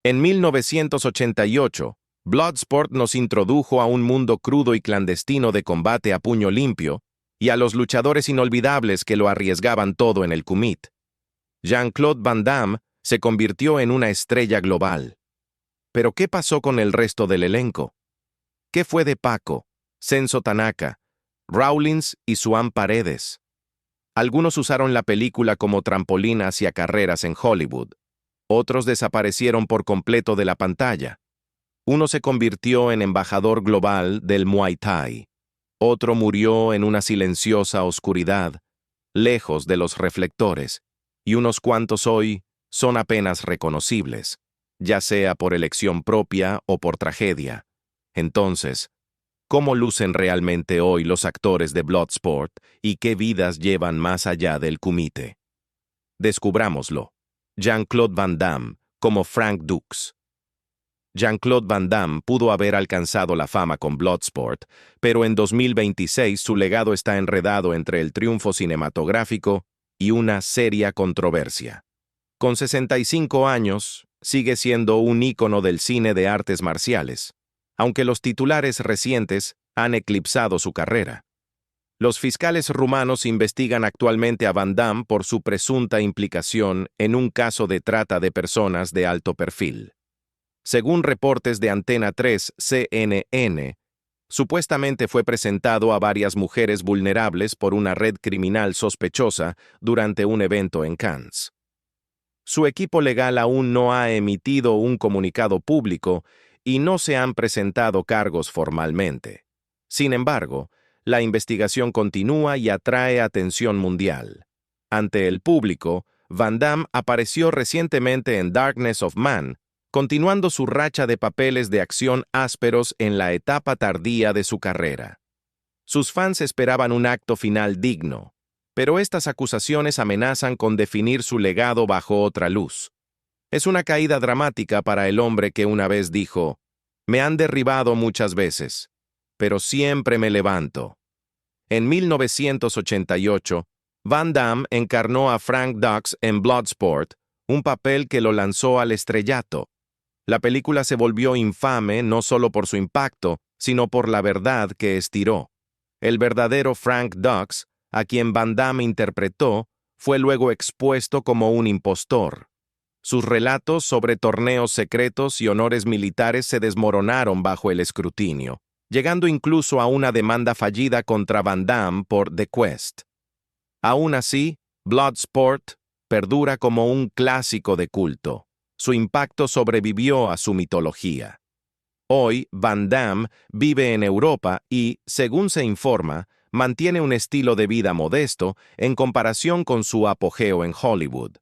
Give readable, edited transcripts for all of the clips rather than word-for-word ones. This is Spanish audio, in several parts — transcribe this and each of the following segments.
En 1988, Bloodsport nos introdujo a un mundo crudo y clandestino de combate a puño limpio y a los luchadores inolvidables que lo arriesgaban todo en el Kumite. Jean-Claude Van Damme se convirtió en una estrella global. Pero ¿qué pasó con el resto del elenco? ¿Qué fue de Paco, Senso Tanaka, Rawlins y Suan Paredes? Algunos usaron la película como trampolín hacia carreras en Hollywood. Otros desaparecieron por completo de la pantalla. Uno se convirtió en embajador global del Muay Thai. Otro murió en una silenciosa oscuridad, lejos de los reflectores, y unos cuantos hoy son apenas reconocibles, ya sea por elección propia o por tragedia. Entonces, ¿cómo lucen realmente hoy los actores de Bloodsport y qué vidas llevan más allá del Kumite? Descubrámoslo. Jean-Claude Van Damme, como Frank Dux. Jean-Claude Van Damme pudo haber alcanzado la fama con Bloodsport, pero en 2026 su legado está enredado entre el triunfo cinematográfico y una seria controversia. Con 65 años, sigue siendo un ícono del cine de artes marciales, aunque los titulares recientes han eclipsado su carrera. Los fiscales rumanos investigan actualmente a Van Damme por su presunta implicación en un caso de trata de personas de alto perfil. Según reportes de Antena 3 CNN, supuestamente fue presentado a varias mujeres vulnerables por una red criminal sospechosa durante un evento en Cannes. Su equipo legal aún no ha emitido un comunicado público y no se han presentado cargos formalmente. Sin embargo, la investigación continúa y atrae atención mundial. Ante el público, Van Damme apareció recientemente en Darkness of Man, continuando su racha de papeles de acción ásperos en la etapa tardía de su carrera. Sus fans esperaban un acto final digno, pero estas acusaciones amenazan con definir su legado bajo otra luz. Es una caída dramática para el hombre que una vez dijo: «Me han derribado muchas veces, pero siempre me levanto». En 1988, Van Damme encarnó a Frank Dux en Bloodsport, un papel que lo lanzó al estrellato. La película se volvió infame no solo por su impacto, sino por la verdad que estiró. El verdadero Frank Dux, a quien Van Damme interpretó, fue luego expuesto como un impostor. Sus relatos sobre torneos secretos y honores militares se desmoronaron bajo el escrutinio, llegando incluso a una demanda fallida contra Van Damme por The Quest. Aún así, Bloodsport perdura como un clásico de culto. Su impacto sobrevivió a su mitología. Hoy, Van Damme vive en Europa y, según se informa, mantiene un estilo de vida modesto en comparación con su apogeo en Hollywood.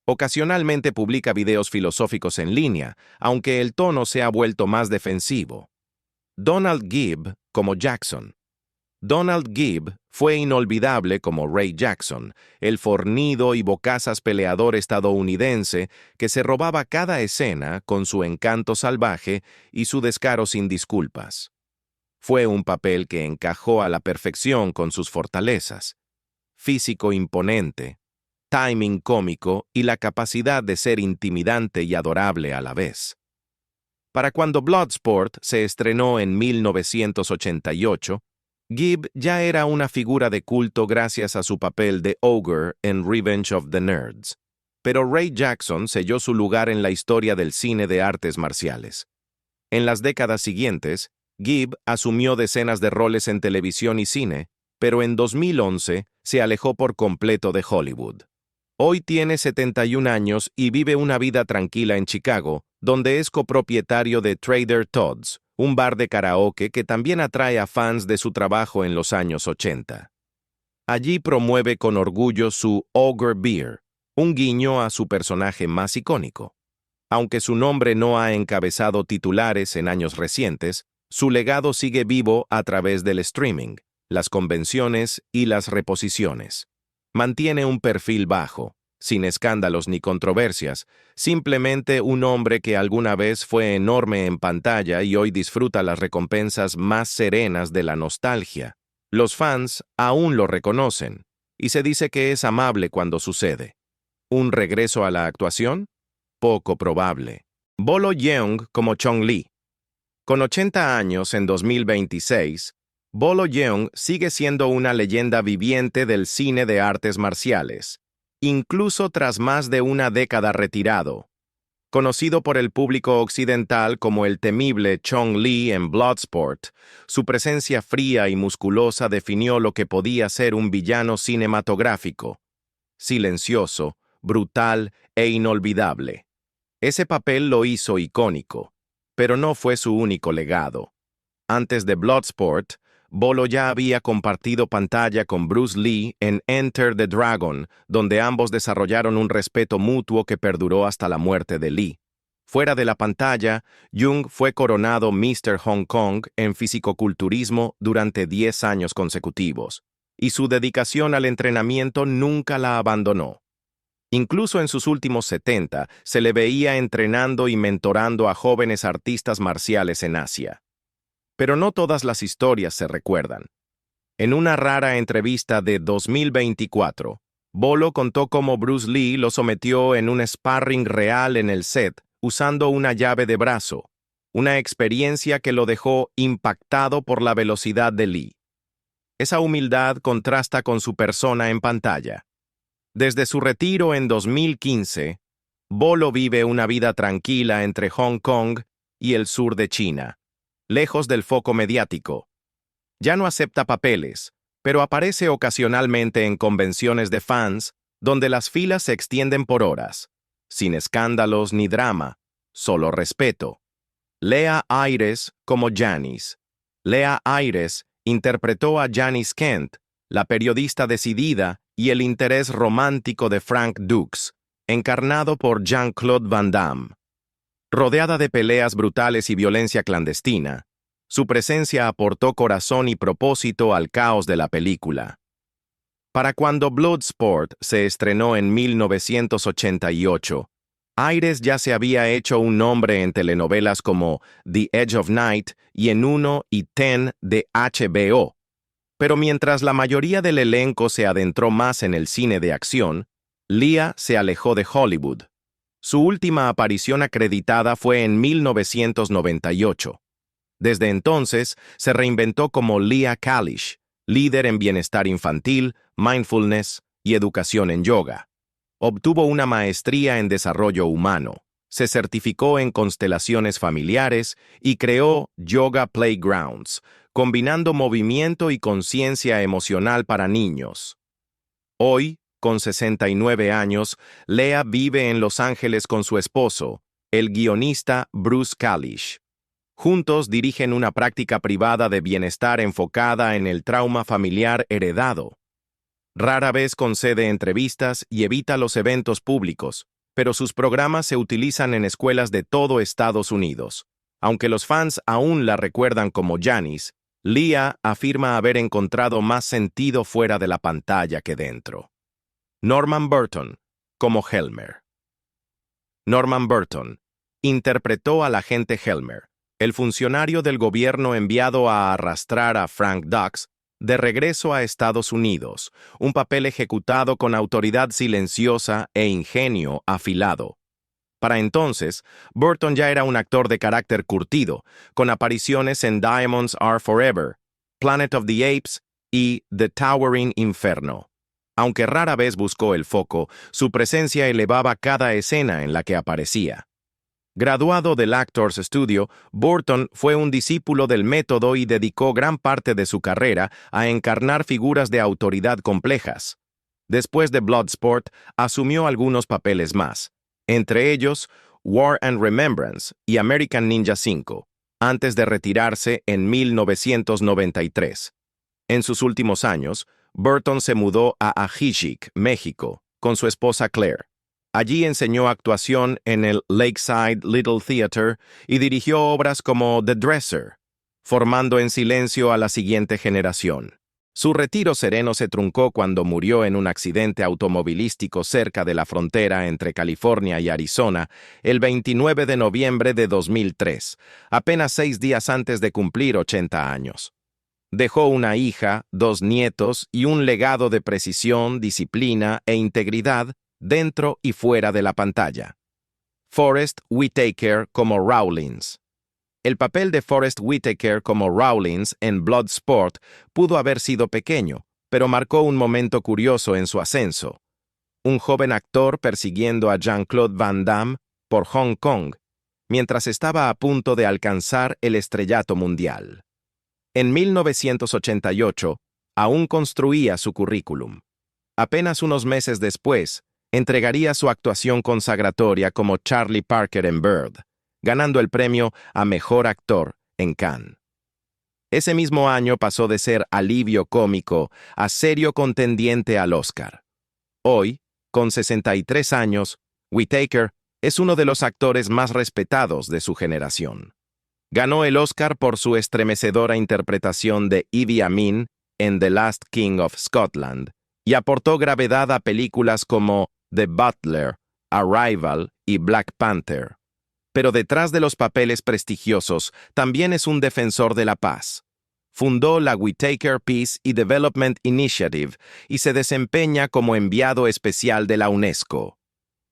Ocasionalmente publica videos filosóficos en línea, aunque el tono se ha vuelto más defensivo. Donald Gibb como Jackson. Donald Gibb fue inolvidable como Ray Jackson, el fornido y bocazas peleador estadounidense que se robaba cada escena con su encanto salvaje y su descaro sin disculpas. Fue un papel que encajó a la perfección con sus fortalezas: físico imponente, timing cómico y la capacidad de ser intimidante y adorable a la vez. Para cuando Bloodsport se estrenó en 1988, Gibb ya era una figura de culto gracias a su papel de Ogre en Revenge of the Nerds. Pero Ray Jackson selló su lugar en la historia del cine de artes marciales. En las décadas siguientes, Gibb asumió decenas de roles en televisión y cine, pero en 2011 se alejó por completo de Hollywood. Hoy tiene 71 años y vive una vida tranquila en Chicago, donde es copropietario de Trader Todd's, un bar de karaoke que también atrae a fans de su trabajo en los años 80. Allí promueve con orgullo su Ogre Beer, un guiño a su personaje más icónico. Aunque su nombre no ha encabezado titulares en años recientes, su legado sigue vivo a través del streaming, las convenciones y las reposiciones. Mantiene un perfil bajo, sin escándalos ni controversias, simplemente un hombre que alguna vez fue enorme en pantalla y hoy disfruta las recompensas más serenas de la nostalgia. Los fans aún lo reconocen, y se dice que es amable cuando sucede. ¿Un regreso a la actuación? Poco probable. Bolo Yeung como Chong Li. Con 80 años en 2026, Bolo Yeung sigue siendo una leyenda viviente del cine de artes marciales, incluso tras más de una década retirado. Conocido por el público occidental como el temible Chong Li en Bloodsport, su presencia fría y musculosa definió lo que podía ser un villano cinematográfico: silencioso, brutal e inolvidable. Ese papel lo hizo icónico, pero no fue su único legado. Antes de Bloodsport, Bolo ya había compartido pantalla con Bruce Lee en Enter the Dragon, donde ambos desarrollaron un respeto mutuo que perduró hasta la muerte de Lee. Fuera de la pantalla, Jung fue coronado Mr. Hong Kong en fisicoculturismo durante 10 años consecutivos, y su dedicación al entrenamiento nunca la abandonó. Incluso en sus últimos 70, se le veía entrenando y mentorando a jóvenes artistas marciales en Asia. Pero no todas las historias se recuerdan. En una rara entrevista de 2024, Bolo contó cómo Bruce Lee lo sometió en un sparring real en el set, usando una llave de brazo, una experiencia que lo dejó impactado por la velocidad de Lee. Esa humildad contrasta con su persona en pantalla. Desde su retiro en 2015, Bolo vive una vida tranquila entre Hong Kong y el sur de China, lejos del foco mediático. Ya no acepta papeles, pero aparece ocasionalmente en convenciones de fans donde las filas se extienden por horas, sin escándalos ni drama, solo respeto. Leah Ayres como Janice. Leah Ayres interpretó a Janice Kent, la periodista decidida y el interés romántico de Frank Dux, encarnado por Jean-Claude Van Damme. Rodeada de peleas brutales y violencia clandestina, su presencia aportó corazón y propósito al caos de la película. Para cuando Bloodsport se estrenó en 1988, Ayres ya se había hecho un nombre en telenovelas como The Edge of Night y en 1 y 10 de HBO. Pero mientras la mayoría del elenco se adentró más en el cine de acción, Leah se alejó de Hollywood. Su última aparición acreditada fue en 1998. Desde entonces, se reinventó como Leah Kalish, líder en bienestar infantil, mindfulness y educación en yoga. Obtuvo una maestría en desarrollo humano, se certificó en constelaciones familiares y creó Yoga Playgrounds, combinando movimiento y conciencia emocional para niños. Hoy, con 69 años, Leah vive en Los Ángeles con su esposo, el guionista Bruce Kalish. Juntos dirigen una práctica privada de bienestar enfocada en el trauma familiar heredado. Rara vez concede entrevistas y evita los eventos públicos, pero sus programas se utilizan en escuelas de todo Estados Unidos. Aunque los fans aún la recuerdan como Janice, Leah afirma haber encontrado más sentido fuera de la pantalla que dentro. Norman Burton, como Helmer. Norman Burton interpretó al agente Helmer, el funcionario del gobierno enviado a arrastrar a Frank Dux de regreso a Estados Unidos, un papel ejecutado con autoridad silenciosa e ingenio afilado. Para entonces, Burton ya era un actor de carácter curtido, con apariciones en Diamonds Are Forever, Planet of the Apes y The Towering Inferno. Aunque rara vez buscó el foco, su presencia elevaba cada escena en la que aparecía. Graduado del Actors Studio, Burton fue un discípulo del método y dedicó gran parte de su carrera a encarnar figuras de autoridad complejas. Después de Bloodsport, asumió algunos papeles más, entre ellos War and Remembrance y American Ninja 5, antes de retirarse en 1993. En sus últimos años, Burton se mudó a Ajijic, México, con su esposa Claire. Allí enseñó actuación en el Lakeside Little Theater y dirigió obras como The Dresser, formando en silencio a la siguiente generación. Su retiro sereno se truncó cuando murió en un accidente automovilístico cerca de la frontera entre California y Arizona el 29 de noviembre de 2003, apenas 6 días antes de cumplir 80 años. Dejó una hija, 2 nietos y un legado de precisión, disciplina e integridad dentro y fuera de la pantalla. Forest Whitaker como Rawlins. El papel de Forest Whitaker como Rawlins en Bloodsport pudo haber sido pequeño, pero marcó un momento curioso en su ascenso. Un joven actor persiguiendo a Jean-Claude Van Damme por Hong Kong, mientras estaba a punto de alcanzar el estrellato mundial. En 1988, aún construía su currículum. Apenas unos meses después, entregaría su actuación consagratoria como Charlie Parker en Bird, ganando el premio a Mejor Actor en Cannes. Ese mismo año pasó de ser alivio cómico a serio contendiente al Oscar. Hoy, con 63 años, Whitaker es uno de los actores más respetados de su generación. Ganó el Oscar por su estremecedora interpretación de Idi Amin en The Last King of Scotland y aportó gravedad a películas como The Butler, Arrival y Black Panther. Pero detrás de los papeles prestigiosos, también es un defensor de la paz. Fundó la Whitaker Peace and Development Initiative y se desempeña como enviado especial de la UNESCO.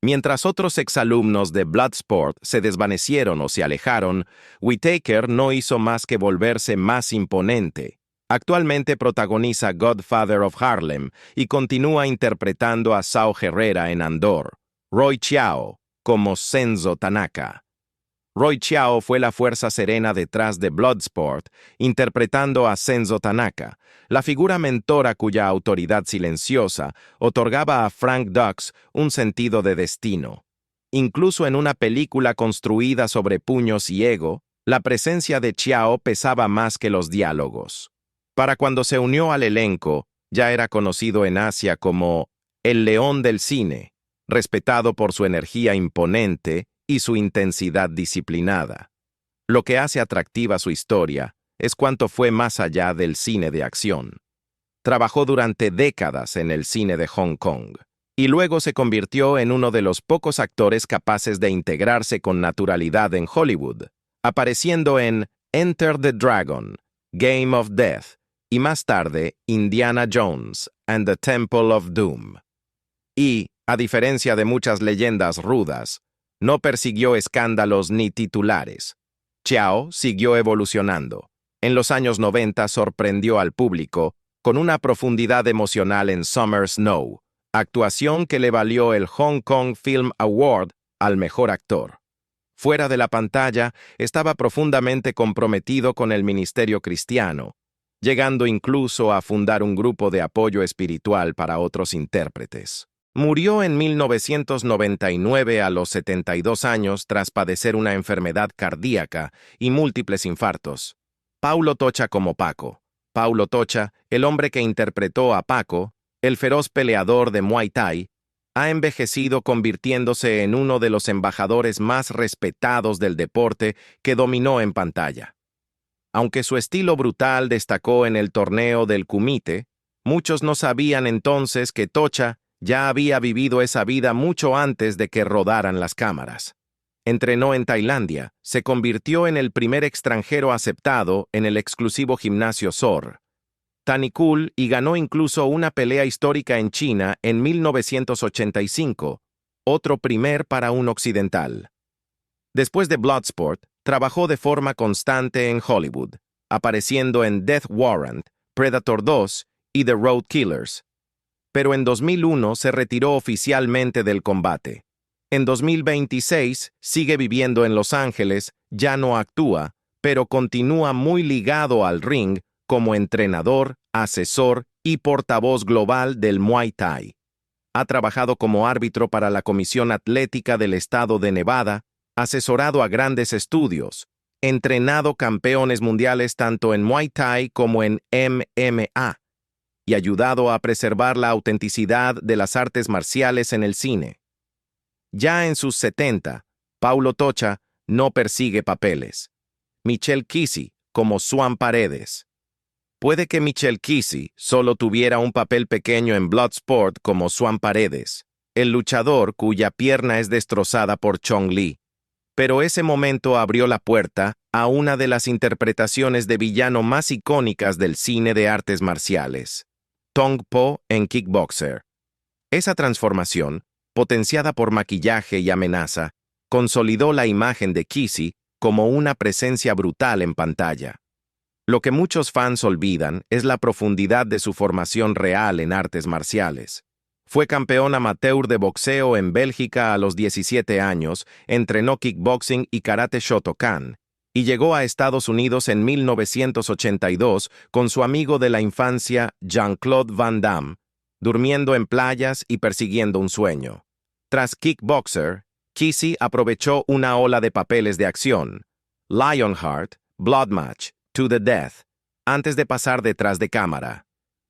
Mientras otros exalumnos de Bloodsport se desvanecieron o se alejaron, Whitaker no hizo más que volverse más imponente. Actualmente protagoniza Godfather of Harlem y continúa interpretando a Sao Herrera en Andor, Roy Chiao como Senzo Tanaka. Roy Chiao fue la fuerza serena detrás de Bloodsport, interpretando a Senzo Tanaka, la figura mentora cuya autoridad silenciosa otorgaba a Frank Dux un sentido de destino. Incluso en una película construida sobre puños y ego, la presencia de Chiao pesaba más que los diálogos. Para cuando se unió al elenco, ya era conocido en Asia como el León del Cine, respetado por su energía imponente y su intensidad disciplinada. Lo que hace atractiva su historia es cuánto fue más allá del cine de acción. Trabajó durante décadas en el cine de Hong Kong, y luego se convirtió en uno de los pocos actores capaces de integrarse con naturalidad en Hollywood, apareciendo en Enter the Dragon, Game of Death, y más tarde Indiana Jones and the Temple of Doom. Y, a diferencia de muchas leyendas rudas, no persiguió escándalos ni titulares. Chiao siguió evolucionando. En los años 90 sorprendió al público con una profundidad emocional en Summer Snow, actuación que le valió el Hong Kong Film Award al mejor actor. Fuera de la pantalla, estaba profundamente comprometido con el ministerio cristiano, llegando incluso a fundar un grupo de apoyo espiritual para otros intérpretes. Murió en 1999 a los 72 años tras padecer una enfermedad cardíaca y múltiples infartos. Paulo Tocha como Paco. Paulo Tocha, el hombre que interpretó a Paco, el feroz peleador de Muay Thai, ha envejecido convirtiéndose en uno de los embajadores más respetados del deporte que dominó en pantalla. Aunque su estilo brutal destacó en el torneo del Kumite, muchos no sabían entonces que Tocha ya había vivido esa vida mucho antes de que rodaran las cámaras. Entrenó en Tailandia, se convirtió en el primer extranjero aceptado en el exclusivo gimnasio SOR, Tanikul, y ganó incluso una pelea histórica en China en 1985, otro primer para un occidental. Después de Bloodsport, trabajó de forma constante en Hollywood, apareciendo en Death Warrant, Predator 2 y The Road Killers. Pero en 2001 se retiró oficialmente del combate. En 2026 sigue viviendo en Los Ángeles, ya no actúa, pero continúa muy ligado al ring como entrenador, asesor y portavoz global del Muay Thai. Ha trabajado como árbitro para la Comisión Atlética del Estado de Nevada, asesorado a grandes estudios, entrenado campeones mundiales tanto en Muay Thai como en MMA, y ayudado a preservar la autenticidad de las artes marciales en el cine. Ya en sus 70, Paulo Tocha no persigue papeles. Michelle Kisi, como Swan Paredes. Puede que Michelle Kisi solo tuviera un papel pequeño en Bloodsport como Swan Paredes, el luchador cuya pierna es destrozada por Chong Li. Pero ese momento abrió la puerta a una de las interpretaciones de villano más icónicas del cine de artes marciales, Tong Po en Kickboxer. Esa transformación, potenciada por maquillaje y amenaza, consolidó la imagen de Kissy como una presencia brutal en pantalla. Lo que muchos fans olvidan es la profundidad de su formación real en artes marciales. Fue campeón amateur de boxeo en Bélgica a los 17 años, entrenó kickboxing y karate Shotokan, y llegó a Estados Unidos en 1982 con su amigo de la infancia Jean-Claude Van Damme, durmiendo en playas y persiguiendo un sueño. Tras Kickboxer, Kissy aprovechó una ola de papeles de acción, Lionheart, Blood Match, To the Death, antes de pasar detrás de cámara.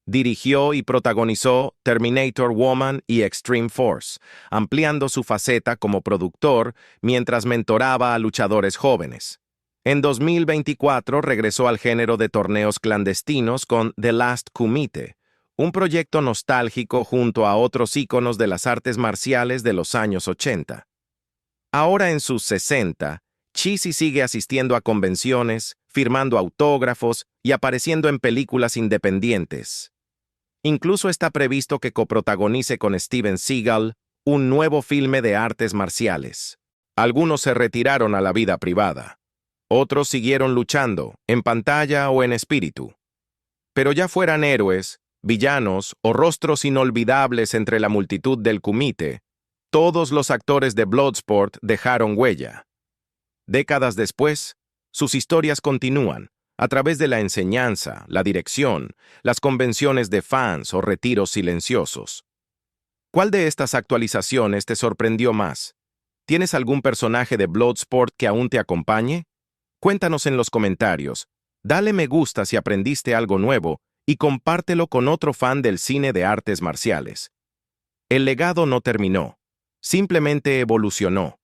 Dirigió y protagonizó Terminator Woman y Extreme Force, ampliando su faceta como productor mientras mentoraba a luchadores jóvenes. En 2024 regresó al género de torneos clandestinos con The Last Kumite, un proyecto nostálgico junto a otros íconos de las artes marciales de los años 80. Ahora en sus 60, Kissy sigue asistiendo a convenciones, firmando autógrafos y apareciendo en películas independientes. Incluso está previsto que coprotagonice con Steven Seagal un nuevo filme de artes marciales. Algunos se retiraron a la vida privada. Otros siguieron luchando, en pantalla o en espíritu. Pero ya fueran héroes, villanos o rostros inolvidables entre la multitud del kumite, todos los actores de Bloodsport dejaron huella. Décadas después, sus historias continúan, a través de la enseñanza, la dirección, las convenciones de fans o retiros silenciosos. ¿Cuál de estas actualizaciones te sorprendió más? ¿Tienes algún personaje de Bloodsport que aún te acompañe? Cuéntanos en los comentarios, dale me gusta si aprendiste algo nuevo y compártelo con otro fan del cine de artes marciales. El legado no terminó, simplemente evolucionó.